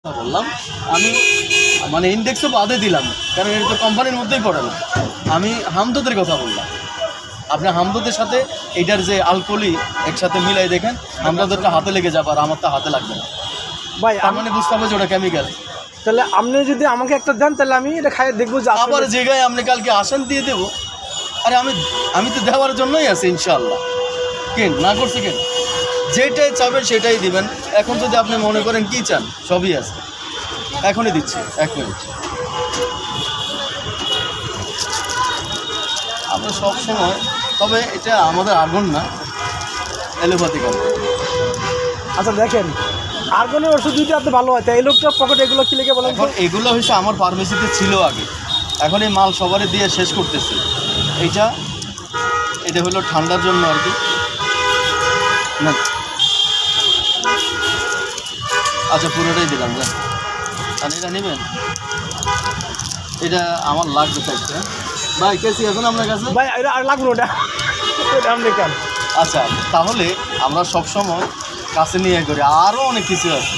বললাম আমি মানে ইন্ডেক্সও বাদে দিলাম, কারণ এটা তো কোম্পানির মধ্যেই পড়ে না। আমি হামদর্দের কথা বললাম, আপনি হামদর্দের সাথে এইটার যে আলকোহলি একসাথে মিলাই দেখেন, হামদর্দটা হাতে লেগে যাবে আর আমারটা হাতে লাগবে না। ভাই তার মানে বুঝতে হবে যে ওটা কেমিক্যাল। তাহলে আপনি যদি আমাকে একটা দেন তাহলে আমি এটা খাই দেখবো যে আসলে- আবার জায়গায় আপনি কালকে আসেন দিয়ে দেবো। আরে আমি তো দেওয়ার জন্যই আছি ইনশাআল্লাহ। কেন না করছি কেন? যেটাই চাবেন সেটাই দিবেন। এখন যদি আপনি মনে করেন কি চান, সবই আছে, এখনই দিচ্ছি। 1 মিনিট। আমরা সব সময়, তবে এটা আমাদের আর্গন না, এলোপ্যাথিক আর্গন। আচ্ছা দেখেন, আর্গনের ওষুধ যদি আপনি ভালো হয় তাই এই লোকটার পকেটে এগুলো কি লিখে বলেন তো? এখন এগুলো হচ্ছে আমার ফার্মেসিতে ছিল আগে, এখন এই মাল সবারই দিয়ে শেষ করতেছি। এটা হলো ঠান্ডার জন্য আর কি না। আচ্ছা পুরোটাই দিলাম যা। আর এটা নেবেন, এটা আমার লাগবে চাইছে। ভাই কেসি এখন আপনার কাছে? ভাই এটা আর লাগবে না, ওটা এটা আপনি কেন? আচ্ছা তাহলে আমরা সব সময় কাছে নিয়ে করি, আরও অনেক কিছু আছে।